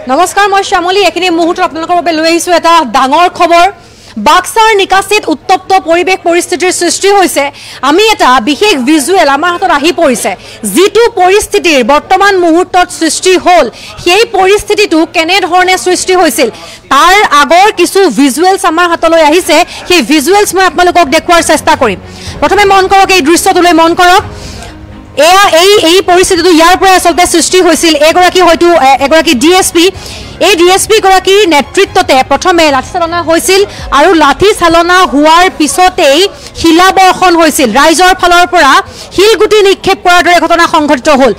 নমস্কাৰ মই শ্যামলী এখিনি মুহূৰ্তত আপোনালোকৰ বাবে লৈ আহিছো এটা ডাঙৰ খবৰ বাক্সাৰ নিকাসিত উত্তপ্ত পৰিবেশ পৰিস্থিতিৰ সৃষ্টি হৈছে আমি এটা বিশেষ ভিজুৱেল আমাৰ হাতত আহি পৰিছে যেটো পৰিস্থিতিৰ বৰ্তমান মুহূৰ্তত সৃষ্টি হল সেই পৰিস্থিতিটো কেনে ধৰণে সৃষ্টি হৈছিল তাৰ আগৰ কিছু ভিজুৱেলছ আমাৰ হাতলৈ আহিছে সেই ভিজুৱেলছ মই আপোনালোকক দেখুৱাৰ চেষ্টা কৰিম প্ৰথমে মন কৰক এই দৃশ্যটোলৈ মন কৰক এই পৰিস্থিতিটো ইয়াৰ পৰা আসলতে সৃষ্টি হৈছিল এগৰাকী ডিএসপি এই ডিএসপি গৰাকীৰ নেতৃত্বতে প্ৰথমে লাঠি চালনা হৈছিল আৰু লাঠি চালনা হোৱাৰ পিছতেই শিলাবৰ্ষণ হৈছিল ৰাইজৰ ফালৰ পৰা শিলগুটি নিক্ষেপ কৰাৰ দৰে ঘটনা সংঘটিত হ'ল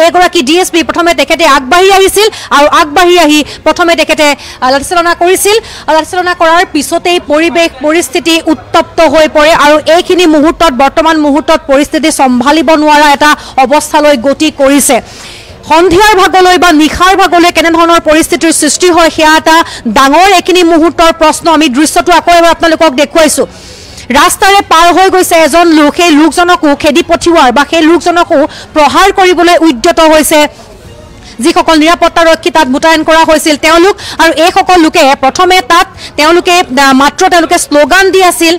এগৰাকী ডিএসপি প্ৰথমে তেখেতে আগবাঢ়ি আহিছিল আৰু আগবাঢ়ি আহি প্ৰথমে তেখেতে লাঠি চালনা কৰিছিল লাঠি চালনা কৰাৰ পিছতেই পৰিবেশ পৰিস্থিতি উত্তপ্ত হৈ পৰে আৰু এইখিনি মুহূৰ্তত বৰ্তমান মুহূৰ্তত পৰিস্থিতি সম্ভালিব নোৱাৰা এটা অৱস্থালৈ গতি কৰিছে সন্ধিয়াৰ ভাগলৈ বা নিখাৰ ভাগলৈ কেনে ধৰণৰ পৰিস্থিতিৰ সৃষ্টি হয় সেয়া এটা ডাঙৰ এখিনি মুহূৰ্তৰ প্ৰশ্ন আমি দৃশ্যটো আকৌ এবাৰ আপোনালোকক দেখুৱাইছো ৰাস্তাৰে পাৰ হৈ গৈছে এজন লোক সেই লোকজনকো খেদি পঠিওৱাৰ বা সেই লোকজনকো প্ৰহাৰ কৰিবলৈ উদ্যত হৈছে যিসকল নিৰাপত্তাৰক্ষী তাত মুতায়ন কৰা হৈছিল তেওঁলোক আৰু এই সকল লোকে প্ৰথমে তাত তেওঁলোকে স্লোগান দি আছিল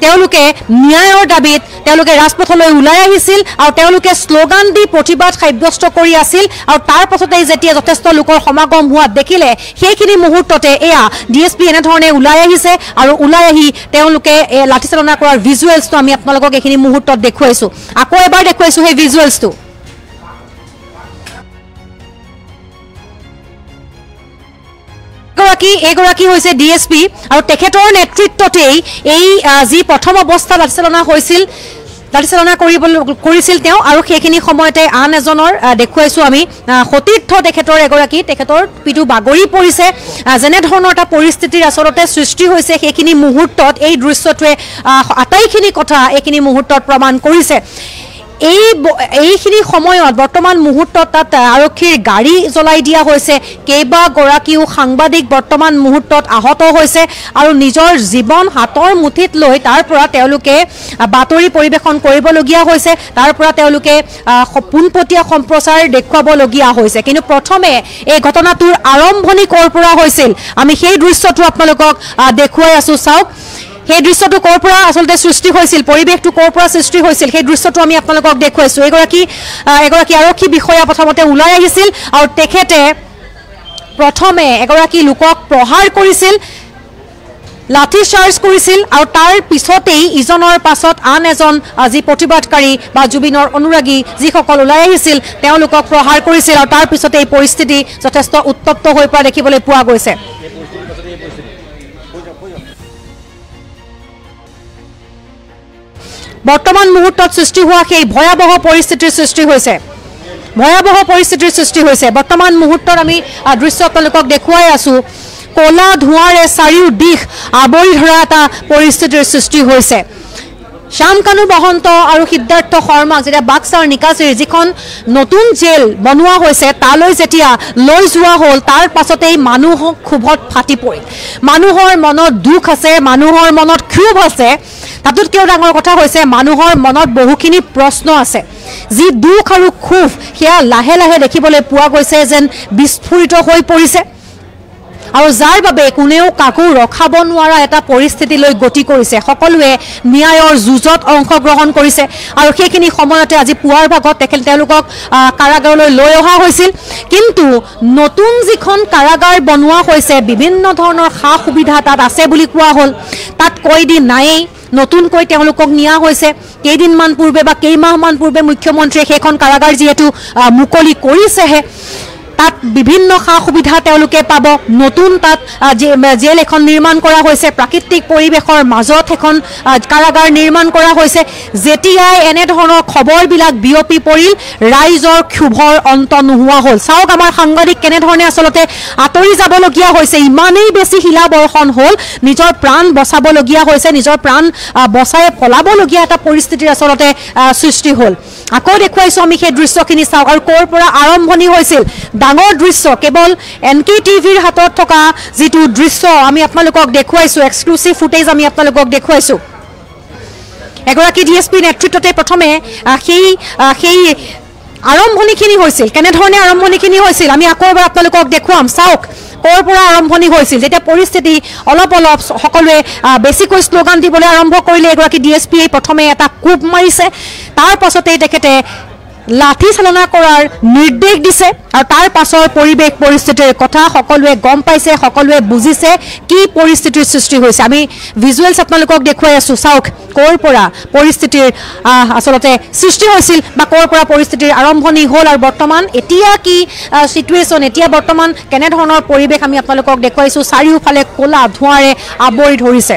তেওঁলোকে ন্যায়ৰ দাবীত তেওঁলোকে ৰাজপথলৈ ওলাই আহিছিল আৰু তেওঁলোকে স্লোগান দি প্ৰতিবাদ সাব্যস্ত কৰি আছিল আৰু তাৰ পাছতেই যেতিয়া যথেষ্ট লোকৰ সমাগম হোৱাত দেখিলে সেইখিনি মুহূৰ্ততে এয়া ডিএসপি এনে ধৰণে ওলাই আহিছে আৰু ওলাই আহি তেওঁলোকে লাঠি চালনা কৰাৰ ভিজুৱেলছটো আমি আপোনালোকক এইখিনি মুহূৰ্তত দেখুৱাইছো আকৌ এবাৰ দেখুৱাইছো সেই ভিজুৱেলছটো এগৰাকী হৈছে ডিএসপি আৰু তেখেতৰ নেতৃত্বতেই এই যি প্ৰথম অৱস্থা লাঠি চালনা হৈছিল লাঠি চালনা কৰিছিল তেওঁ আৰু সেইখিনি সময়তে আন এজনৰ দেখুৱাইছো আমি সতীৰ্থ তেখেতৰ পিঠু বাগৰি পৰিছে যেনে ধৰণৰ এটা পৰিস্থিতিৰ আসলতে সৃষ্টি হৈছে সেইখিনি মুহূৰ্তত এই দৃশ্যটোৱে আটাইখিনি কথা এইখিনি মুহূৰ্তত প্ৰমাণ কৰিছে এইখিনি সময়ত বৰ্তমান মুহূৰ্তত তাত আৰক্ষীৰ গাড়ী জ্বলাই দিয়া হৈছে কেইবাগৰাকীও সাংবাদিক বৰ্তমান মুহূৰ্তত আহত হৈছে আৰু নিজৰ জীৱন হাতৰ মুঠিত লৈ তাৰ পৰা তেওঁলোকে বাতৰি পৰিৱেশন কৰিবলগীয়া হৈছে তাৰ পৰা তেওঁলোকে পোনপটীয়া সম্প্ৰচাৰ দেখুৱাবলগীয়া হৈছে কিন্তু প্ৰথমে এই ঘটনাটোৰ আৰম্ভণি ক'ৰ পৰা হৈছিল আমি সেই দৃশ্যটো আপোনালোকক দেখুৱাই আছো চাওক সেই দৃশ্যটো ক'ৰ পৰা আসলতে সৃষ্টি হৈছিল পৰিৱেশটো ক'ৰ পৰা সৃষ্টি হৈছিল সেই দৃশ্যটো আমি আপোনালোকক দেখুৱাইছো এগৰাকী আৰক্ষী বিষয়া প্ৰথমতে ওলাই আহিছিল আৰু তেখেতে প্ৰথমে এগৰাকী লোকক প্ৰহাৰ কৰিছিল লাঠি চাৰ্জ কৰিছিল আৰু তাৰ পিছতেই ইজনৰ পাছত আন এজন আজি প্ৰতিবাদকাৰী বা জুবিনৰ অনুৰাগী যিসকল ওলাই আহিছিল তেওঁলোকক প্ৰহাৰ কৰিছিল আৰু তাৰ পিছতে এই পৰিস্থিতি যথেষ্ট উত্তপ্ত হৈ পৰা দেখিবলৈ পোৱা গৈছে বৰ্তমান মুহূৰ্তত সৃষ্টি হোৱা সেই ভয়াবহ পৰিস্থিতিৰ সৃষ্টি হৈছে বৰ্তমান মুহূৰ্তত আমি দৃশ্য আপোনালোকক দেখুৱাই আছো কলা ধোঁৱাৰে চাৰিওদিশ আৱৰি ধৰা এটা পৰিস্থিতিৰ সৃষ্টি হৈছে শ্যামকানু মহন্ত আৰু সিদ্ধাৰ্থ শৰ্মাক যেতিয়া বাক্সাৰ নিকাসিৰ যিখন নতুন জেল বনোৱা হৈছে তালৈ যেতিয়া লৈ যোৱা হ'ল তাৰ পাছতেই মানুহ ক্ষোভত ফাটি পৰিল মানুহৰ মনত দুখ আছে মানুহৰ মনত ক্ষোভ আছে তাতোতকৈ ডাঙৰ কথা হৈছে মানুহৰ মনত বহুখিনি প্ৰশ্ন আছে যি দুখ আৰু ক্ষোভ সেয়া লাহে লাহে দেখিবলৈ পোৱা গৈছে যেন বিস্ফোৰিত হৈ পৰিছে আৰু যাৰ বাবে কোনেও কাকো ৰখাব নোৱাৰা এটা পৰিস্থিতিলৈ গতি কৰিছে সকলোৱে ন্যায়ৰ যুঁজত অংশগ্ৰহণ কৰিছে আৰু সেইখিনি সময়তে আজি পুৱাৰ ভাগত তেওঁলোকক কাৰাগাৰলৈ লৈ অহা হৈছিল কিন্তু নতুন যিখন কাৰাগাৰ বনোৱা হৈছে বিভিন্ন ধৰণৰ সা সুবিধা তাত আছে বুলি কোৱা হ'ল তাত কয়দী নায়েই নতুনকৈ তেওঁলোকক নিয়া হৈছে কেইদিনমান পূৰ্বে বা কেইমাহমান পূৰ্বে মুখ্যমন্ত্ৰীয়ে সেইখন কাৰাগাৰ যিহেতু মুকলি কৰিছেহে তাত বিভিন্ন সা সুবিধা তেওঁলোকে পাব নতুন তাত জেল এখন নিৰ্মাণ কৰা হৈছে প্ৰাকৃতিক পৰিৱেশৰ মাজত এখন কাৰাগাৰ নিৰ্মাণ কৰা হৈছে যেতিয়াই এনে ধৰণৰ খবৰবিলাক বিয়পি পৰিল ৰাইজৰ ক্ষোভৰ অন্ত নোহোৱা হ'ল চাওক আমাৰ সাংবাদিক কেনে ধৰণে আসলতে আঁতৰি যাবলগীয়া হৈছে ইমানেই বেছি শিলাবৰ্ষণ হ'ল নিজৰ প্ৰাণ বচাবলগীয়া হৈছে নিজৰ প্ৰাণ বচাই পলাবলগীয়া এটা পৰিস্থিতিৰ আসলতে সৃষ্টি হ'ল আকৌ দেখুৱাইছো আমি সেই দৃশ্যখিনি চাওক আৰু ক'ৰ পৰা আৰম্ভণি হৈছিল ডাঙৰ দৃশ্য কেৱল এনকে টিভিৰ হাতত থকা যেটো দৃশ্য আমি আপোনালোকক দেখুৱাইছো এক্সক্লুসিভ ফুটেজ আমি আপোনালোকক দেখুৱাইছো এগৰাকী ডিএসপি নেতৃত্বতে প্ৰথমে সেই আৰম্ভণিখিনি হৈছিল কেনেধৰণে আৰম্ভণিখিনি হৈছিল আমি আকৌ এবাৰ আপোনালোকক দেখুৱাম চাওক ক'ৰ পৰা আৰম্ভণি হৈছিল যেতিয়া পৰিস্থিতি অলপ অলপ সকলোৱে বেছিকৈ শ্লোগান দিবলৈ আৰম্ভ কৰিলে এগৰাকী ডিএছপিয়ে প্ৰথমে এটা কোব মাৰিছে তাৰ পাছতেই তেখেতে লাঠি চালনা কৰাৰ নিৰ্দেশ দিছে আৰু তাৰ পাছৰ পৰিৱেশ পৰিস্থিতিৰ কথা সকলোৱে গম পাইছে সকলোৱে বুজিছে কি পৰিস্থিতিৰ সৃষ্টি হৈছে আমি ভিজুৱেলছ আপোনালোকক দেখুৱাই আছো চাওক ক'ৰ পৰা পৰিস্থিতিৰ আসলতে সৃষ্টি হৈছিল বা ক'ৰ পৰা পৰিস্থিতিৰ আৰম্ভণি হ'ল আৰু বৰ্তমান এতিয়া কি সিচুৱেশ্যন এতিয়া বৰ্তমান কেনে ধৰণৰ পৰিৱেশ আমি আপোনালোকক দেখুৱাইছো চাৰিওফালে ক'লা ধোঁৱাৰে আৱৰি ধৰিছে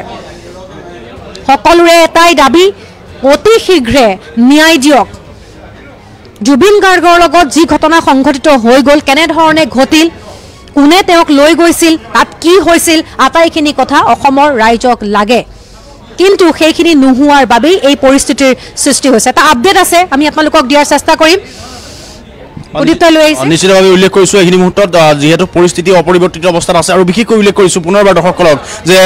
সকলোৰে এটাই দাবী অতি শীঘ্ৰে ন্যায় দিয়ক জুবিন গাৰ্গৰ লগত যি ঘটনা সংঘটিত হৈ গ'ল কেনেধৰণে ঘটিল কোনে তেওঁক লৈ গৈছিল তাত কি হৈছিল আটাইখিনি কথা অসমৰ ৰাইজক লাগে কিন্তু সেইখিনি নোহোৱাৰ বাবেই এই পৰিস্থিতিৰ সৃষ্টি হৈছে এটা আপডেট আছে আমি আপোনালোকক দিয়াৰ চেষ্টা কৰিম নিশ্চিতভাৱে উল্লেখ কৰিছোঁ এইখিনি মুহূৰ্তত যিহেতু পৰিস্থিতি অপৰিৱৰ্তিত অৱস্থাত আছে আৰু বিশেষকৈ উল্লেখ কৰিছোঁ পুনৰবাৰ দৰ্শকসকলক যে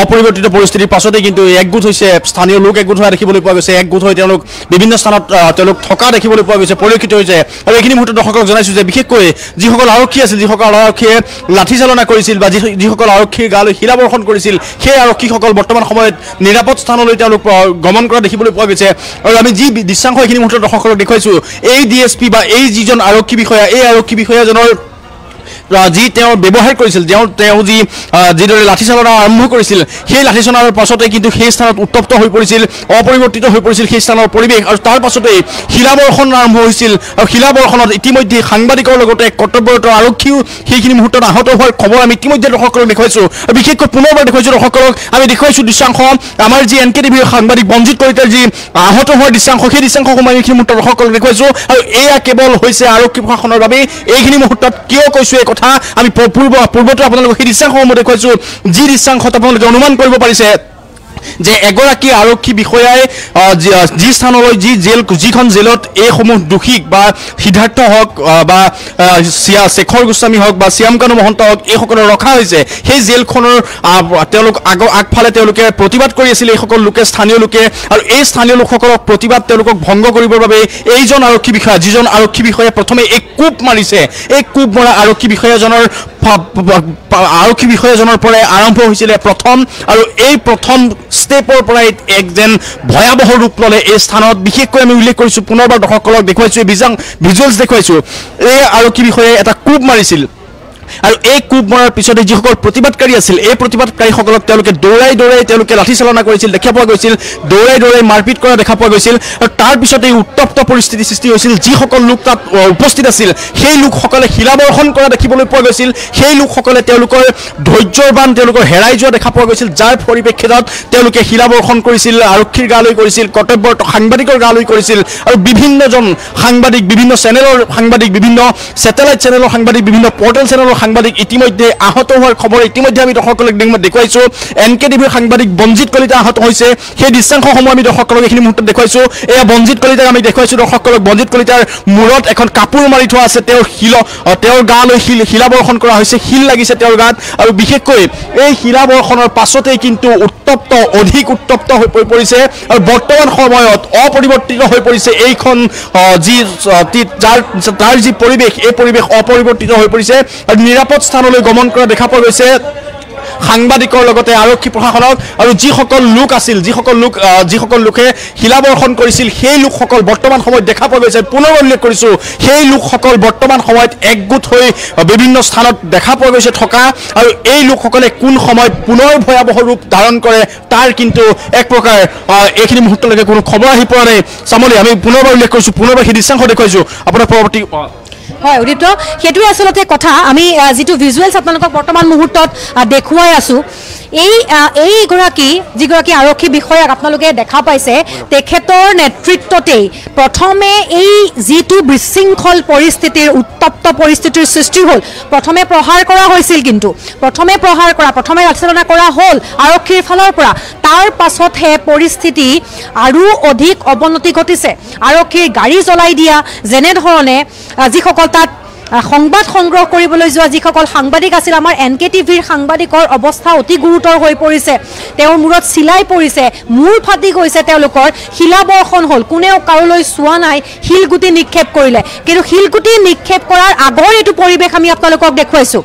অপৰিৱৰ্তিত পৰিস্থিতিৰ পাছতে কিন্তু একগোট হৈছে স্থানীয় লোক একগোট হোৱা দেখিবলৈ পোৱা গৈছে একগোট হৈ তেওঁলোক বিভিন্ন স্থানত তেওঁলোক থকা দেখিবলৈ পোৱা গৈছে পৰিলক্ষিত হৈছে আৰু এইখিনি মুহূৰ্তত দৰ্শকক জনাইছোঁ যে বিশেষকৈ যিসকল আৰক্ষী আছিল যিসকল আৰক্ষীয়ে লাঠি চালনা কৰিছিল বা যিসকল আৰক্ষীৰ গালৈ শিলাবৰ্ষণ কৰিছিল সেই আৰক্ষীসকল বৰ্তমান সময়ত নিৰাপদ স্থানলৈ তেওঁলোক গমন কৰা দেখিবলৈ পোৱা গৈছে আৰু আমি যি দৃশ্যাংশ এইখিনি মুহূৰ্তত দৰ্শকসকলক দেখুৱাইছোঁ এই ডিএছপি বা এই যিজন আৰক্ষী বিষয়া এই আৰক্ষী বিষয়াজনৰ যি তেওঁ ব্যৱহাৰ কৰিছিল তেওঁ যিদৰে লাঠি চালনা আৰম্ভ কৰিছিল সেই লাঠি চালনাৰ পাছতে কিন্তু সেই স্থানত উত্তপ্ত হৈ পৰিছিল অপৰিৱৰ্তিত হৈ পৰিছিল সেই স্থানৰ পৰিৱেশ আৰু তাৰ পাছতেই শিলাবৰ্ষণ আৰম্ভ হৈছিল আৰু শিলাবৰ্ষণত ইতিমধ্যে সাংবাদিকৰ লগতে কৰ্তব্যৰত আৰক্ষীও সেইখিনি মুহূৰ্তত আহত হোৱাৰ খবৰ আমি ইতিমধ্যে দৰ্শকসকলক দেখুৱাইছোঁ আৰু বিশেষকৈ পুনৰবাৰ দেখুৱাইছোঁ দৰ্শকসকলক আমি দেখুৱাইছোঁ দৃশ্যাংশ আমাৰ যি NKTVৰ সাংবাদিক বঞ্জিত কলিতাৰ যি আহত হোৱাৰ দৃশ্যাংশ সেই দৃশ্যাংশসমূহ আমি এইখিনি মুহূৰ্তত দৰ্শকসকলক দেখুৱাইছোঁ আৰু এয়া কেৱল হৈছে আৰক্ষী প্ৰশাসনৰ বাবে এইখিনি মুহূৰ্তত কিয় কৈছোঁ এই কথা আমি পূৰ্বতে আপোনালোকক সেই দৃশ্যাংশসমূহ দেখুৱাইছোঁ যি দৃশ্যাংশত আপোনালোকে অনুমান কৰিব পাৰিছে যে এগৰাকী আৰক্ষী বিষয়াই যি স্থানলৈ যিখন জেলত এইসমূহ দোষীক বা সিদ্ধাৰ্থ হওক বা শেখৰ গোস্বামী হওক বা শ্যামকানু মহন্ত হওক এইসকলক ৰখা হৈছে সেই জেলখনৰ তেওঁলোক আগফালে তেওঁলোকে প্ৰতিবাদ কৰি আছিল এইসকল লোকে স্থানীয় লোকে আৰু এই স্থানীয় লোকসকলক প্ৰতিবাদ তেওঁলোকক ভংগ কৰিবৰ বাবে এইজন আৰক্ষী বিষয়া যিজন আৰক্ষী বিষয়াই প্ৰথমে এক কোব মাৰিছে এই কোব মৰা আৰক্ষী বিষয়াজনৰ পৰাই আৰম্ভ হৈছিলে প্ৰথম আৰু এই প্ৰথম ষ্টেপৰ পৰাই এক যেন ভয়াৱহ ৰূপ ল'লে এই স্থানত বিশেষকৈ আমি উল্লেখ কৰিছোঁ পুনৰবাৰ দৰ্শকসকলক দেখুৱাইছোঁ এই ভিজুৱেলছ দেখুৱাইছোঁ এই আৰক্ষী বিষয়াই এটা কোব মাৰিছিল আৰু এই কোব মৰাৰ পিছতে যিসকল প্ৰতিবাদকাৰী আছিল এই প্ৰতিবাদকাৰীসকলক তেওঁলোকে দৌৰাই তেওঁলোকে লাঠি চালনা কৰিছিল দেখা পোৱা গৈছিল দৌৰাই মাৰপিট কৰা দেখা পোৱা গৈছিল আৰু তাৰ পিছতে এই উত্তপ্ত পৰিস্থিতি সৃষ্টি হৈছিল যিসকল লোক তাত উপস্থিত আছিল সেই লোকসকলে শিলাবৰ্ষণ কৰা দেখিবলৈ পোৱা গৈছিল সেই লোকসকলে তেওঁলোকৰ ধৈৰ্যবান তেওঁলোকৰ হেৰাই যোৱা দেখা পোৱা গৈছিল যাৰ পৰিপ্ৰেক্ষিতত তেওঁলোকে শিলাবৰ্ষণ কৰিছিল আৰক্ষীৰ গালৈ কৰিছিল কৰ্তব্যৰত সাংবাদিকৰ গালৈ কৰিছিল আৰু বিভিন্নজন সাংবাদিক বিভিন্ন চেনেলৰ সাংবাদিক বিভিন্ন ছেটেলাইট চেনেলৰ সাংবাদিক বিভিন্ন পৰ্টেল চেনেলৰ সাংবাদিক ইতিমধ্যে আহত হোৱাৰ খবৰ ইতিমধ্যে আমি দৰ্শকসকলক দেখুৱাইছোঁ NKTVৰ সাংবাদিক বঞ্জিত কলিতা আহত হৈছে সেই দৃশ্যাংশসমূহ আমি দৰ্শকসকলক এইখিনি মুহূৰ্তত দেখুৱাইছোঁ এয়া বঞ্জিত কলিতাক আমি দেখুৱাইছোঁ দৰ্শকসকলক বঞ্জিত কলিতাৰ মূৰত এখন কাপোৰ মাৰি থোৱা আছে তেওঁৰ গালৈ শিলাবৰ্ষণ কৰা হৈছে শিল লাগিছে তেওঁৰ গাত আৰু বিশেষকৈ এই শিলাবৰ্ষণৰ পাছতেই কিন্তু অধিক উত্তপ্ত হৈ পৰিছে আৰু বৰ্তমান সময়ত অপৰিৱৰ্তিত হৈ পৰিছে এইখন তাৰ যি পৰিৱেশ এই পৰিৱেশ অপৰিৱৰ্তিত হৈ পৰিছে আৰু নিৰাপদ স্থানলৈ গমন কৰা দেখা পোৱা গৈছে সাংবাদিকৰ লগতে আৰক্ষী প্ৰশাসনক আৰু যিসকল লোক আছিল যিসকল লোকে শিলাবৰ্ষণ কৰিছিল সেই লোকসকল বৰ্তমান সময়ত দেখা পোৱা গৈছে পুনৰ উল্লেখ কৰিছোঁ সেই লোকসকল বৰ্তমান সময়ত একগোট হৈ বিভিন্ন স্থানত দেখা পোৱা গৈছে থকা আৰু এই লোকসকলে কোন সময়ত পুনৰ ভয়াৱহ ৰূপ ধাৰণ কৰে তাৰ কিন্তু এক প্ৰকাৰ এইখিনি মুহূৰ্তলৈকে কোনো খবৰ আহি পৰা নাই চামলি আমি পুনৰবাৰ উল্লেখ কৰিছোঁ পুনৰবাৰ সেই দৃশ্যাংশ দেখুৱাইছোঁ আপোনাৰ পৰৱৰ্তী হয় উদিত সেইটোৱে আচলতে কথা আমি যিটো ভিজুৱেলছ আপোনালোকক বৰ্তমান মুহূৰ্তত দেখুৱাই আছোঁ যিগৰাকী আৰক্ষী বিষয়াক আপোনালোকে দেখা পাইছে তেখেতৰ নেতৃত্বতেই প্ৰথমে এই যিটো বিশৃংখল পৰিস্থিতিৰ উত্তপ্ত পৰিস্থিতিৰ সৃষ্টি হ'ল প্ৰথমে প্ৰহাৰ কৰা হৈছিল কিন্তু প্ৰথমে আলোচনা কৰা হ'ল আৰক্ষীৰ ফালৰ পৰা তাৰ পাছতহে পৰিস্থিতি আৰু অধিক অৱনতি ঘটিছে আৰক্ষীৰ গাড়ী জ্বলাই দিয়া যেনেধৰণে যিসকল তাত সংবাদ সংগ্ৰহ কৰিবলৈ যোৱা যিসকল সাংবাদিক আছিল আমাৰ NKTVৰ সাংবাদিকৰ অৱস্থা অতি গুৰুতৰ হৈ পৰিছে তেওঁৰ মূৰত চিলাই পৰিছে মূৰ ফাটি গৈছে তেওঁলোকৰ শিলাবৰ্ষণ হ'ল কোনেও কাৰোলৈ চোৱা নাই শিলগুটি নিক্ষেপ কৰিলে কিন্তু শিলগুটি নিক্ষেপ কৰাৰ আগৰ এইটো পৰিৱেশ আমি আপোনালোকক দেখুৱাইছো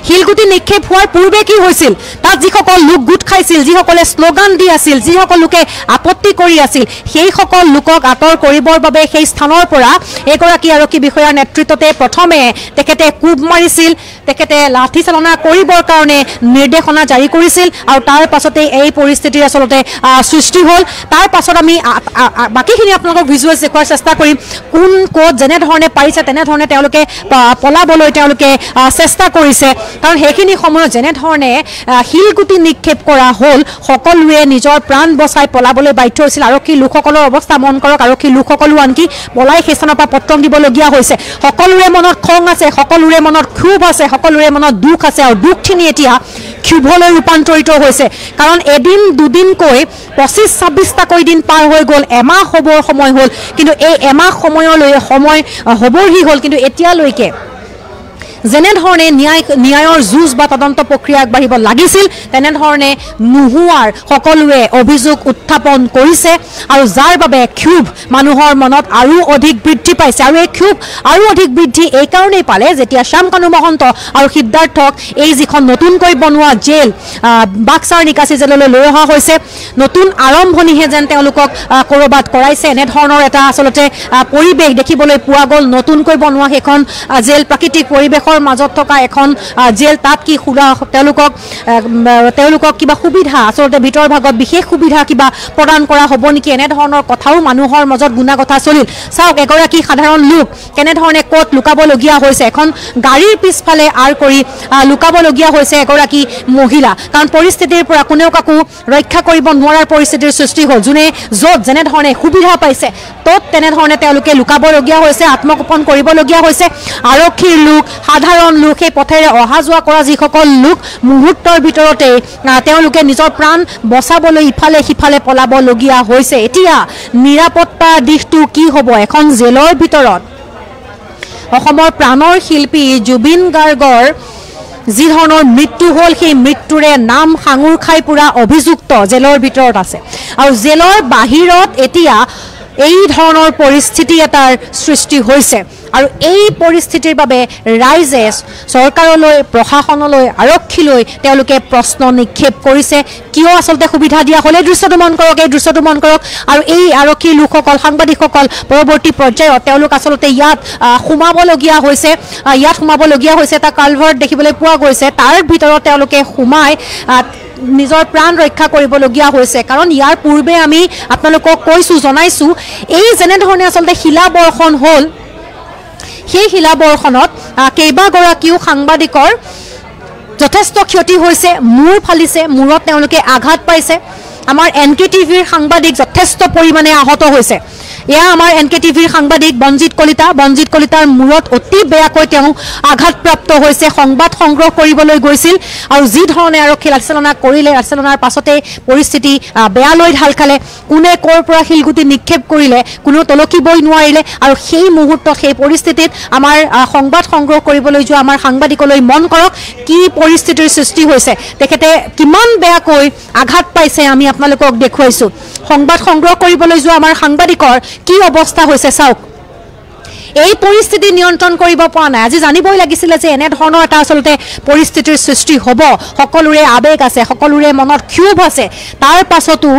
শিলগুটি নিক্ষেপ হোৱাৰ পূৰ্বে কি হৈছিল তাত যিসকল লোক গোট খাইছিল যিসকলে স্লোগান দি আছিল যিসকল লোকে আপত্তি কৰি আছিল সেই সকল লোকক আঁতৰ কৰিবৰ বাবে সেই স্থানৰ পৰা এগৰাকী আৰক্ষী বিষয়াৰ নেতৃত্বতে প্ৰথমে তেখেতে কুব মাৰিছিল তেখেতে লাঠি চালনা কৰিবৰ কাৰণে নিৰ্দেশনা জাৰি কৰিছিল আৰু তাৰ পাছতে এই পৰিস্থিতিৰ আচলতে সৃষ্টি হ'ল তাৰ পাছত আমি বাকিখিনি আপোনালোকক ভিজুৱেলছ দেখুৱাৰ চেষ্টা কৰিম কোন ক'ত যেনে ধৰণে পাৰিছে তেনে ধৰণে তেওঁলোকে পলাবলৈ তেওঁলোকে চেষ্টা কৰিছে কাৰণ সেইখিনি সময়ত যেনে ধৰণে শিলগুটি নিক্ষেপ কৰা হ'ল সকলোৱে নিজৰ প্ৰাণ বচাই পলাবলৈ বাধ্য হৈছিল আৰক্ষী লোকসকলৰ অৱস্থা মন কৰক আৰক্ষী লোকসকলো আনকি পলাই সেই স্থানৰ পৰা পত্ৰং দিবলগীয়া হৈছে সকলোৰে মনত খং আছে সকলোৰে মনত ক্ষোভ আছে সকলোৰে মনত দুখ আছে আৰু দুখখিনি এতিয়া ক্ষোভলৈ ৰূপান্তৰিত হৈছে কাৰণ এদিন দুদিনকৈ 25-26টাকৈ দিন পাৰ হৈ গ'ল এমাহ হ'বৰ সময় হ'ল কিন্তু এই এমাহ সময়লৈ সময় হ'বৰহি হ'ল কিন্তু এতিয়ালৈকে যেনে ধৰণে ন্যায়ৰ যুঁজ বা তদন্ত প্ৰক্ৰিয়া আগবাঢ়িব লাগিছিল তেনে ধৰণে নোহোৱাৰ সকলোৱে অভিযোগ উত্থাপন কৰিছে আৰু যাৰ বাবে ক্ষোভ মানুহৰ মনত আৰু অধিক বৃদ্ধি পাইছে আৰু এই ক্ষোভ আৰু অধিক বৃদ্ধি এই কাৰণেই পালে যেতিয়া শ্যামকানু মহন্ত আৰু সিদ্ধাৰ্থক এই যিখন নতুনকৈ বনোৱা জেল বাক্সাৰ নিকাচি জেললৈ লৈ অহা হৈছে নতুন আৰম্ভণিহে যেন তেওঁলোকক ক'ৰবাত কৰাইছে এনেধৰণৰ এটা আচলতে পৰিৱেশ দেখিবলৈ পোৱা গ'ল নতুনকৈ বনোৱা সেইখন জেল প্ৰাকৃতিক পৰিৱেশৰ মাজত থকা এখন জেল তাত কি তেওঁলোকক কিবা সুবিধা আচলতে ভিতৰ ভাগত বিশেষ সুবিধা কিবা প্ৰদান কৰা হ'ব নেকি এনেধৰণৰ কথাও মানুহৰ মাজত গুণাগথা চলিল চাওক এগৰাকী সাধাৰণ লোক কেনেধৰণে ক'ত লুকাবলগীয়া হৈছে এখন গাড়ীৰ পিছফালে আৰ কৰি লুকাবলগীয়া হৈছে এগৰাকী মহিলা কাৰণ পৰিস্থিতিৰ পৰা কোনেও কাকো ৰক্ষা কৰিব নোৱাৰাৰ পৰিস্থিতিৰ সৃষ্টি হ'ল যোনে য'ত যেনেধৰণে সুবিধা পাইছে তত তেনেধৰণে তেওঁলোকে লুকাবলগীয়া হৈছে আত্মগোপন কৰিবলগীয়া হৈছে আৰক্ষীৰ লোক সাধাৰণ লোক সেই পথেৰে অহা যোৱা কৰা যিসকল লোক মুহূৰ্তৰ ভিতৰতে তেওঁলোকে নিজৰ প্ৰাণ বচাবলৈ ইফালে সিফালে পলাবলগীয়া হৈছে এতিয়া নিৰাপত্তা দিশটো কি হ'ব এখন জেলৰ ভিতৰত অসমৰ প্ৰাণৰ শিল্পী জুবিন গাৰ্গৰ যি ধৰণৰ মৃত্যু হ'ল সেই মৃত্যুৰে নাম সাঙুৰ খাই পুৰা অভিযুক্ত জেলৰ ভিতৰত আছে আৰু জেলৰ বাহিৰত এতিয়া এই ধৰণৰ পৰিস্থিতি এটাৰ সৃষ্টি হৈছে আৰু এই পৰিস্থিতিৰ বাবে ৰাইজে চৰকাৰলৈ প্ৰশাসনলৈ আৰক্ষীলৈ তেওঁলোকে প্ৰশ্ন নিক্ষেপ কৰিছে কিয় আচলতে সুবিধা দিয়া হ'ল এই দৃশ্যটো মন কৰক আৰু এই আৰক্ষী লোকসকল সাংবাদিকসকল পৰৱৰ্তী পৰ্যায়ত তেওঁলোক আচলতে ইয়াত সোমাবলগীয়া হৈছে এটা কালভাৰ্ট দেখিবলৈ পোৱা গৈছে তাৰ ভিতৰত তেওঁলোকে সোমাই নিজৰ প্ৰাণ ৰক্ষা কৰিবলগীয়া হৈছে কাৰণ ইয়াৰ পূৰ্বে আমি আপোনালোকক জনাইছোঁ এই যেনেধৰণে আচলতে শিলাবৰ্ষণ হ'ল সেই শিলাবৰ্ষণত কেইবাগৰাকীও সাংবাদিকৰ যথেষ্ট ক্ষতি হৈছে মূৰ ফালিছে মূৰত তেওঁলোকে আঘাত পাইছে আমাৰ NKTVৰ সাংবাদিক যথেষ্ট পৰিমাণে আহত হৈছে এয়া আমাৰ NKTVৰ সাংবাদিক বঞ্জিত কলিতাৰ মূৰত অতি বেয়াকৈ তেওঁ আঘাতপ্ৰাপ্ত হৈছে সংবাদ সংগ্ৰহ কৰিবলৈ গৈছিল আৰু যি ধৰণে আৰক্ষী লাঠিচালনা কৰিলে লাঠিচালনাৰ পাছতে পৰিস্থিতি বেয়ালৈ ঢাল খালে কোনে ক'ৰ পৰা শিলগুটি নিক্ষেপ কৰিলে কোনো তলকিবই নোৱাৰিলে আৰু সেই মুহূৰ্তত সেই পৰিস্থিতিত আমাৰ সংবাদ সংগ্ৰহ কৰিবলৈ যোৱা আমাৰ সাংবাদিকলৈ মন কৰক কি পৰিস্থিতিৰ সৃষ্টি হৈছে তেখেতে কিমান বেয়াকৈ আঘাত পাইছে আমি আপোনালোকক দেখুৱাইছোঁ সংবাদ সংগ্ৰহ কৰিবলৈ যোৱা আমাৰ সাংবাদিকৰ কি অৱস্থা হৈছে চাওক এই পৰিস্থিতি নিয়ন্ত্ৰণ কৰিব পৰা নাই আজি জানিবই লাগিছিল যে এনে ধৰণৰ এটা আচলতে পৰিস্থিতিৰ সৃষ্টি হ'ব সকলোৰে আবেগ আছে সকলোৰে মনত ক্ষোভ আছে তাৰ পাছতো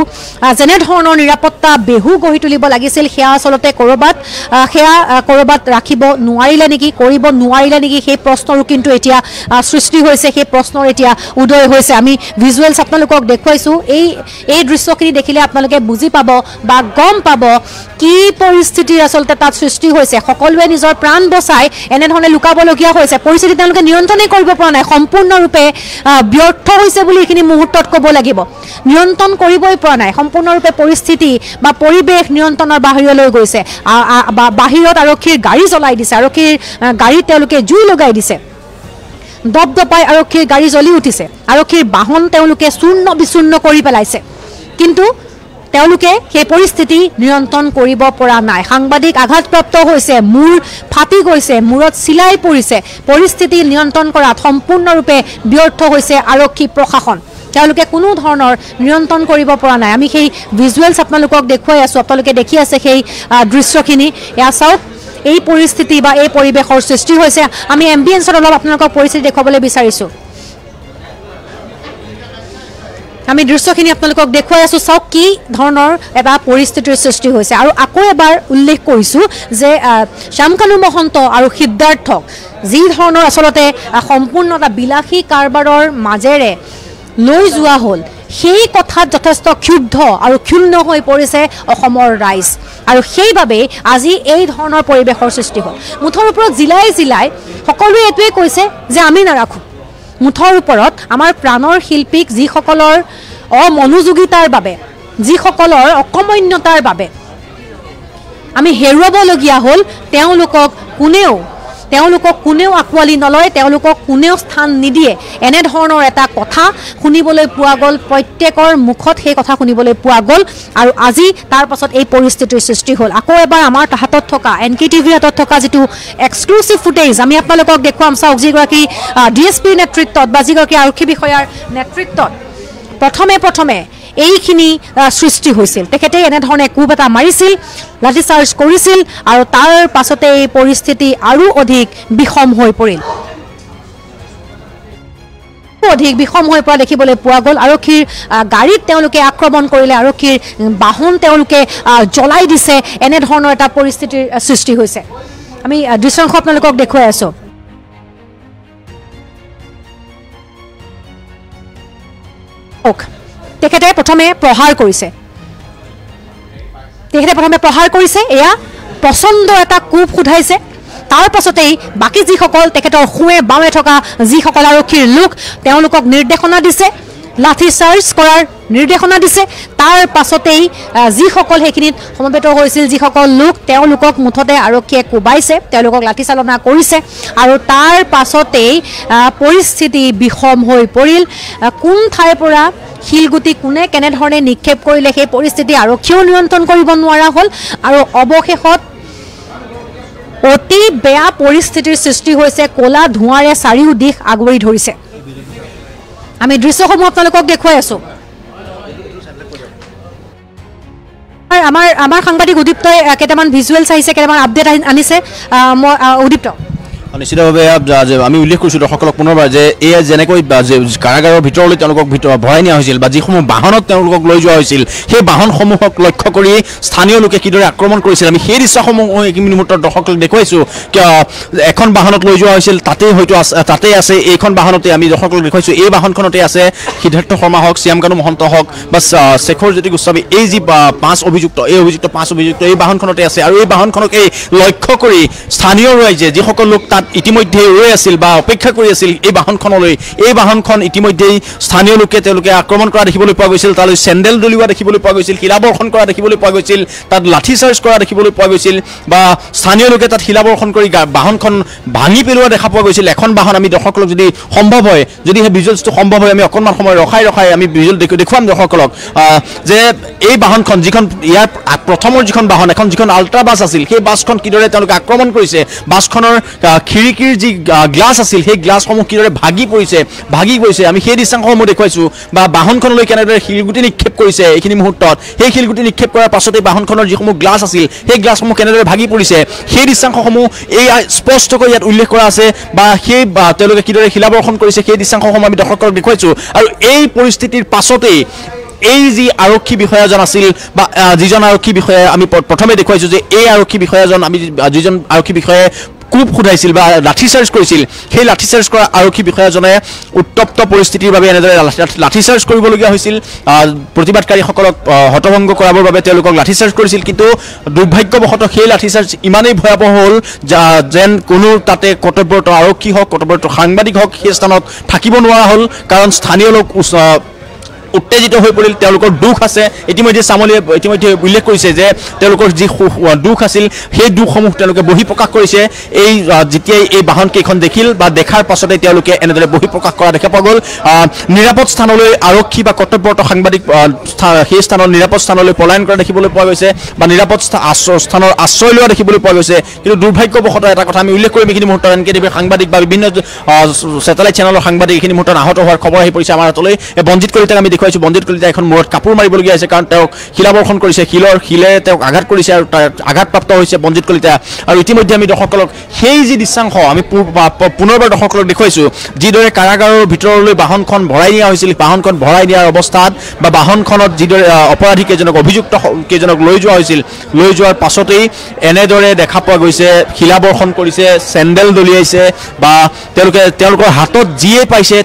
যেনে ধৰণৰ নিৰাপত্তা বেহু গঢ়ি তুলিব লাগিছিল সেয়া আচলতে কৰবাত ৰাখিব নোৱাৰিলে নেকি কৰিব নোৱাৰিলে নেকি সেই প্ৰশ্নৰো কিন্তু এতিয়া সৃষ্টি হৈছে সেই প্ৰশ্নৰ এতিয়া উদয় হৈছে আমি ভিজুৱেলছ আপোনালোকক দেখুৱাইছোঁ এই দৃশ্যখিনি দেখিলে আপোনালোকে বুজি পাব বা গম পাব কি পৰিস্থিতিৰ আচলতে তাত সৃষ্টি হৈছে সকলোৱে নিজৰ প্ৰাণ বচাই এনেধৰণে লুকাবলগীয়া হৈছে পৰিস্থিতি তেওঁলোকে নিয়ন্ত্ৰণেই কৰিব পৰা নাই সম্পূৰ্ণৰূপে ব্যৰ্থ হৈছে বুলি এইখিনি মুহূৰ্তত ক'ব লাগিব নিয়ন্ত্ৰণ কৰিবই পৰা নাই সম্পূৰ্ণৰূপে পৰিস্থিতি বা পৰিৱেশ নিয়ন্ত্ৰণৰ বাহিৰলৈ গৈছে বাহিৰত আৰক্ষীৰ গাড়ী জ্বলাই দিছে আৰক্ষীৰ গাড়ীত তেওঁলোকে জুই লগাই দিছে দপদপাই আৰক্ষীৰ গাড়ী জ্বলি উঠিছে আৰক্ষীৰ বাহন তেওঁলোকে চূৰ্ণ বিচূৰ্ণ কৰি পেলাইছে কিন্তু তেওঁলোকে সেই পৰিস্থিতি নিয়ন্ত্ৰণ কৰিব পৰা নাই সাংবাদিক আঘাতপ্ৰাপ্ত হৈছে মূৰ ফাটি গৈছে মূৰত চিলাই পৰিছে পৰিস্থিতি নিয়ন্ত্ৰণ কৰাত সম্পূৰ্ণৰূপে ব্যৰ্থ হৈছে আৰক্ষী প্ৰশাসন তেওঁলোকে কোনো ধৰণৰ নিয়ন্ত্ৰণ কৰিব পৰা নাই আমি সেই ভিজুৱেলছ আপোনালোকক দেখুৱাই আছোঁ আপোনালোকে দেখি আছে সেই দৃশ্যখিনি এয়া চাওক এই পৰিস্থিতি বা এই পৰিৱেশৰ সৃষ্টি হৈছে আমি এম্বিয়েন্সত অলপ আপোনালোকক পৰিস্থিতি দেখুৱাবলৈ বিচাৰিছোঁ আমি দৃশ্যখিনি আপোনালোকক দেখুৱাই আছোঁ চাওক কি ধৰণৰ এটা পৰিস্থিতিৰ সৃষ্টি হৈছে আৰু আকৌ এবাৰ উল্লেখ কৰিছোঁ যে শ্যামকানু মহন্ত আৰু সিদ্ধাৰ্থক যি ধৰণৰ আচলতে সম্পূৰ্ণ এটা বিলাসী কাৰবাৰৰ মাজেৰে লৈ যোৱা হ'ল সেই কথাত যথেষ্ট ক্ষুব্ধ আৰু ক্ষুণ্ণ হৈ পৰিছে অসমৰ ৰাইজ আৰু সেইবাবে আজি এই ধৰণৰ পৰিৱেশৰ সৃষ্টি হ'ল মুঠৰ ওপৰত জিলাই জিলাই সকলোৱে এইটোৱে কৈছে যে আমি নাৰাখোঁ মুঠৰ ওপৰত আমাৰ প্ৰাণৰ শিল্পীক যিসকলৰ অমনোযোগিতাৰ বাবে যিসকলৰ অকমন্যতাৰ বাবে আমি হেৰুৱাবলগীয়া হ'ল তেওঁলোকক কোনেও আঁকোৱালি নলয় তেওঁলোকক কোনেও স্থান নিদিয়ে এনেধৰণৰ এটা কথা শুনিবলৈ পোৱা গ'ল প্ৰত্যেকৰ মুখত সেই কথা শুনিবলৈ পোৱা গ'ল আৰু আজি তাৰ পাছত এই পৰিস্থিতিৰ সৃষ্টি হ'ল আকৌ এবাৰ আমাৰ হাতত থকা NKTVৰ হাতত থকা যিটো এক্সক্লুচিভ ফুটেজ আমি আপোনালোকক দেখুৱাম চাওক যিগৰাকী DSPৰ নেতৃত্বত বা যিগৰাকী আৰক্ষী বিষয়াৰ নেতৃত্বত প্ৰথমে এইখিনি সৃষ্টি হৈছিল তেখেতে এনেধৰণে কোব এটা মাৰিছিল লাঠি চাৰ্জ কৰিছিল আৰু তাৰ পাছতে এই পৰিস্থিতি আৰু অধিক বিষম হৈ পৰিল অধিক বিষম হৈ পৰা দেখিবলৈ পোৱা গ'ল আৰক্ষীৰ গাড়ীত তেওঁলোকে আক্ৰমণ কৰিলে আৰক্ষীৰ বাহন তেওঁলোকে জ্বলাই দিছে এনেধৰণৰ এটা পৰিস্থিতিৰ সৃষ্টি হৈছে আমি দৃশ্যাংশ আপোনালোকক দেখুৱাই আছোঁ তেখেতে প্ৰথমে প্ৰহাৰ কৰিছে এয়া প্ৰচণ্ড এটা কোব সোধাইছে তাৰ পাছতেই বাকী যিসকল তেখেতৰ খুৱে বামে থকা যিসকল আৰক্ষীৰ লোক তেওঁলোকক নিৰ্দেশনা দিছে লাঠি চাৰ্জ কৰাৰ নিৰ্দেশনা দিছে তাৰ পাছতেই যিসকল সেইখিনিত সমবেত হৈছিল যিসকল লোক তেওঁলোকক মুঠতে আৰক্ষীয়ে কোবাইছে তেওঁলোকক লাঠি চালনা কৰিছে আৰু তাৰ পাছতেই পৰিস্থিতি বিষম হৈ পৰিল কোন ঠাইৰ পৰা শিলগুটি কোনে কেনেধৰণে নিক্ষেপ কৰিলে সেই পৰিস্থিতি আৰক্ষীয়েও নিয়ন্ত্ৰণ কৰিব নোৱাৰা হ'ল আৰু অৱশেষত অতি বেয়া পৰিস্থিতিৰ সৃষ্টি হৈছে ক'লা ধোঁৱাৰে চাৰিও দিশ আগুৰি ধৰিছে আমি দৃশ্যসমূহ আপোনালোকক দেখুৱাই আছোঁ আমাৰ সাংবাদিক উদীপ্তই কেইটামান ভিজুৱেলছ আহিছে কেইটামান আপডেট আনিছে উদীপ্ত নিশ্চিতভাৱে আমি উল্লেখ কৰিছোঁ দৰ্শকসকলক পুনৰবাৰ যে এয়া যেনেকৈ কাৰাগাৰৰ ভিতৰলৈ তেওঁলোকক ভৰাই নিয়া হৈছিল বা যিসমূহ বাহনত তেওঁলোকক লৈ যোৱা হৈছিল সেই বাহনসমূহক লক্ষ্য কৰি স্থানীয় লোকে কিদৰে আক্ৰমণ কৰিছিল আমি সেই দৃশ্যসমূহ এইখিনি মুহূৰ্তত দৰ্শকক দেখুৱাইছোঁ এখন বাহনত লৈ যোৱা হৈছিল তাতেই আছে এইখন বাহনতে আমি দৰ্শকক দেখুৱাইছোঁ এই বাহনখনতে আছে সিদ্ধাৰ্থ শৰ্মা হওক শ্যামকানু মহন্ত হওক বা শেখৰ জ্যোতি গোস্বামী এই যি 5 অভিযুক্ত এই বাহনখনতে আছে আৰু এই বাহনখনকে লক্ষ্য কৰি স্থানীয় ৰাইজে যিসকল লোক তাত ইতিমধ্যে ৰৈ আছিল বা অপেক্ষা কৰি আছিল এই বাহনখনলৈ এই বাহনখন ইতিমধ্যেই স্থানীয় লোকে তেওঁলোকে আক্ৰমণ কৰা দেখিবলৈ পোৱা গৈছিল তালৈ চেণ্ডেল দলিওৱা দেখিবলৈ পোৱা গৈছিল শিলাবৰ্ষণ কৰা দেখিবলৈ পোৱা গৈছিল তাত লাঠি চাৰ্জ কৰা দেখিবলৈ পোৱা গৈছিল বা স্থানীয় লোকে তাত শিলাবৰ্ষণ কৰি বাহনখন ভাঙি পেলোৱা দেখা পোৱা গৈছিল এখন বাহন আমি দৰ্শকসকলক যদি সম্ভৱ হয় যদি সেই ভিজুৱেলছটো সম্ভৱ হয় আমি অকণমান সময় ৰখাই আমি ভিজুৱেল দেখুৱাম দৰ্শকসকলক যে এই বাহনখন যিখন ইয়াৰ প্ৰথমৰ যিখন বাহন এখন যিখন আল্ট্ৰা বাছ আছিল সেই বাছখন কিদৰে তেওঁলোকে আক্ৰমণ কৰিছে বাছখনৰ খিৰিকীৰ যি গ্লাছ আছিল সেই গ্লাছসমূহ কিদৰে ভাগি পৰিছে আমি সেই দৃশ্যাংশসমূহ দেখুৱাইছোঁ বা বাহনখনলৈ কেনেদৰে শিলগুটি নিক্ষেপ কৰিছে এইখিনি মুহূৰ্তত সেই শিলগুটি নিক্ষেপ কৰাৰ পাছতেই বাহনখনৰ যিসমূহ গ্লাছ আছিল সেই গ্লাছসমূহ কেনেদৰে ভাগি পৰিছে সেই দৃশ্যাংশসমূহ এই স্পষ্টকৈ ইয়াত উল্লেখ কৰা আছে বা সেই তেওঁলোকে কিদৰে শিলাবৰ্ষণ কৰিছে সেই দৃশ্যাংশসমূহ আমি দৰ্শকক দেখুৱাইছোঁ আৰু এই পৰিস্থিতিৰ পাছতেই এই যি আৰক্ষী বিষয়াজন আছিল বা যিজন আৰক্ষী বিষয়া আমি প্ৰথমে দেখুৱাইছোঁ যে এই আৰক্ষী বিষয়াজন আমি যিজন আৰক্ষী বিষয়াই কোব সোধাইছিল বা লাঠি চাৰ্জ কৰিছিল সেই লাঠি চাৰ্জ কৰা আৰক্ষী বিষয়াজনে উত্তপ্ত পৰিস্থিতিৰ বাবে এনেদৰে লাঠি চাৰ্জ কৰিবলগীয়া হৈছিল প্ৰতিবাদকাৰীসকলক হতভংগ কৰাবৰ বাবে তেওঁলোকক লাঠি চাৰ্জ কৰিছিল কিন্তু দুৰ্ভাগ্যবশতঃ সেই লাঠি চাৰ্জ ইমানেই ভয়াৱহ হ'ল যেন কোনো তাতে কৰ্তব্যৰত আৰক্ষী হওক কৰ্তব্যৰত সাংবাদিক হওক সেই স্থানত থাকিব নোৱাৰা হ'ল কাৰণ স্থানীয় লোক উত্তেজিত হৈ পৰিল তেওঁলোকৰ দুখ আছে ইতিমধ্যে চামলীয়ে ইতিমধ্যে উল্লেখ কৰিছে যে তেওঁলোকৰ যি দুখ আছিল সেই দুখসমূহ তেওঁলোকে বহি প্ৰকাশ কৰিছে এই যেতিয়াই এই বাহন কেইখন দেখিল বা দেখাৰ পাছতে তেওঁলোকে এনেদৰে বহি প্ৰকাশ কৰা দেখা পোৱা গ'ল নিৰাপদ স্থানলৈ আৰক্ষী বা কৰ্তব্যৰত সাংবাদিক সেই স্থানৰ নিৰাপদ স্থানলৈ পলায়ন কৰা দেখিবলৈ পোৱা গৈছে বা নিৰাপদ স্থানৰ আশ্ৰয় লোৱা দেখিবলৈ পোৱা গৈছে কিন্তু দুৰ্ভাগ্যবশতঃ এটা কথা আমি উল্লেখ কৰিম এইখিনি মুহূৰ্তত এনকেটিভিৰ সাংবাদিক বা বিভিন্ন চেটেলাইট চেনেলৰ সাংবাদিক এইখিনি মুহূৰ্তত আহত হোৱাৰ খবৰ আহি পৰিছে আমাৰ হাতলৈ বঞ্জিত কলিতাক আমি দেখুৱাইছোঁ বঞ্জিত কলিতা এখন মূৰত কাপোৰ মাৰিবলগীয়া হৈছে কাৰণ তেওঁক শিলাবৰ্ষণ কৰিছে শিলেৰে তেওঁক আঘাত কৰিছে আৰু আঘাতপ্ৰাপ্ত হৈছে বঞ্জিত কলিতা আৰু ইতিমধ্যে আমি দৰ্শকসকলক সেই যি দৃশ্যাংশ আমি পুনৰবাৰ দৰ্শকসকলক দেখুৱাইছোঁ যিদৰে কাৰাগাৰৰ ভিতৰলৈ বাহনখন ভৰাই নিয়া হৈছিল বাহনখন ভৰাই নিয়াৰ অৱস্থাত বা বাহনখনত যিদৰে অপৰাধী কেইজনক অভিযুক্ত কেইজনক লৈ যোৱা হৈছিল লৈ যোৱাৰ পাছতেই এনেদৰে দেখা পোৱা গৈছে শিলাবৰ্ষণ কৰিছে চেণ্ডেল দলিয়াইছে বা তেওঁলোকৰ হাতত যিয়ে পাইছে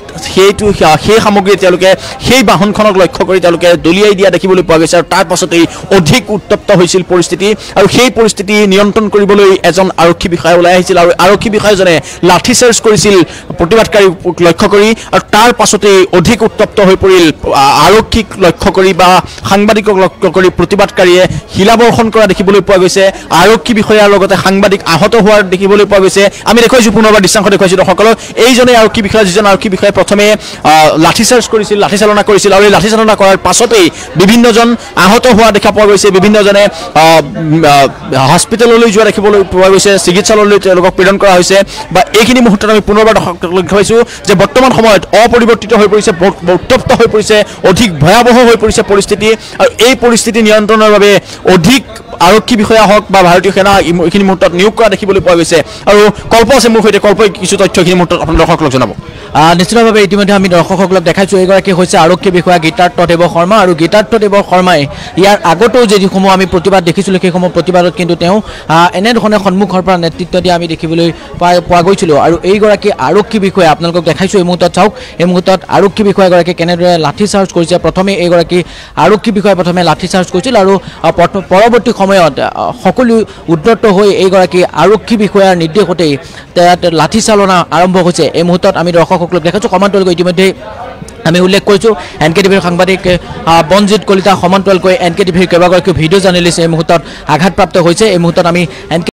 সেই সামগ্ৰী তেওঁলোকে সেই বাহনখনক লক্ষ্য কৰি তেওঁলোকে দলিয়াই দিয়া দেখিবলৈ পোৱা গৈছে আৰু তাৰ পাছতেই অধিক উত্তপ্ত হৈছিল পৰিস্থিতি আৰু সেই পৰিস্থিতি নিয়ন্ত্ৰণ কৰিবলৈ এজন আৰক্ষী বিষয়া ওলাই আহিছিল আৰু আৰক্ষী বিষয়াজনে লাঠি চাৰ্জ কৰিছিল প্ৰতিবাদকাৰীক লক্ষ্য কৰি আৰু তাৰ পাছতেই অধিক উত্তপ্ত হৈ পৰিল আৰক্ষীক লক্ষ্য কৰি বা সাংবাদিকক লক্ষ্য কৰি প্ৰতিবাদকাৰীয়ে শিলাবৰ্ষণ কৰা দেখিবলৈ পোৱা গৈছে আৰক্ষী বিষয়াৰ লগতে সাংবাদিক আহত হোৱাৰ দেখিবলৈ পোৱা গৈছে আমি দেখুৱাইছোঁ পুনৰবাৰ দৃশ্যাংশ দেখুৱাইছোঁ দৰ্শকসকলক এইজনে আৰক্ষী বিষয়া যিজন আৰক্ষী বিষয়াই প্ৰথমে লাঠি চাৰ্জ কৰিছিল লাঠি চালনা কৰিছিল আৰু এই লাঠি চালনা কৰাৰ পাছতেই বিভিন্নজন আহত হোৱা দেখা পোৱা গৈছে বিভিন্নজনে হস্পিটেললৈ যোৱা দেখিবলৈ পোৱা গৈছে চিকিৎসালয়লৈ তেওঁলোকক প্ৰেৰণ কৰা হৈছে বা এইখিনি মুহূৰ্তত আমি পুনৰবাৰ দৰ্শকসকলক দেখুৱাইছোঁ যে বৰ্তমান সময়ত অপৰিৱৰ্তিত হৈ পৰিছে উত্তপ্ত হৈ পৰিছে অধিক ভয়াৱহ হৈ পৰিছে পৰিস্থিতি আৰু এই পৰিস্থিতি নিয়ন্ত্ৰণৰ বাবে অধিক আৰক্ষী বিষয়া হওক বা ভাৰতীয় সেনা এইখিনি মুহূৰ্তত নিয়োগ কৰা দেখিবলৈ পোৱা গৈছে আৰু কল্প আছে মোৰ সৈতে কল্পই কিছু তথ্য এইখিনি মুহূৰ্তত আপোনাৰ দৰ্শকসকলক জনাব নিশ্চিতভাৱে ইতিমধ্যে আমি দৰ্শকসকলক দেখাইছোঁ এইগৰাকী হৈছে আৰক্ষী বিষয়া গীতাৰ্থদেৱ শৰ্মা আৰু গীতাৰ্থদেৱ শৰ্মাই ইয়াৰ আগতেও যিসমূহ আমি প্ৰতিবাদ দেখিছিলোঁ সেইসমূহ প্ৰতিবাদত কিন্তু তেওঁ এনেধৰণে সন্মুখৰ পৰা নেতৃত্ব দিয়া আমি দেখিবলৈ পোৱা গৈছিলোঁ আৰু এইগৰাকী আৰক্ষী বিষয়া আপোনালোকক দেখাইছোঁ এই মুহূৰ্তত চাওক এই মুহূৰ্তত আৰক্ষী বিষয়াগৰাকী কেনেদৰে লাঠি চাৰ্জ কৰিছে প্ৰথমে এইগৰাকী আৰক্ষী বিষয়াই প্ৰথমে লাঠি চাৰ্জ কৰিছিল আৰু পৰৱৰ্তী সময়ত সকলো উদ্যত হৈ এইগৰাকী আৰক্ষী বিষয়াৰ নিৰ্দেশতেই লাঠি চালনা আৰম্ভ হৈছে এই মুহূৰ্তত আমি দৰ্শকসকলক দেখাইছোঁ সমান্তৰালকৈ ইতিমধ্যে আমি উল্লেখ কৰিছোঁ এনকেটিভিৰ সাংবাদিক বঞ্জিত কলিতা সমান্তৰালকৈ এনকেটিভিৰ কেইবাগৰাকীও ভিডিঅ' জাৰ্নেলিষ্ট এই মুহূৰ্তত আঘাতপ্ৰাপ্ত হৈছে এই মুহূৰ্তত আমি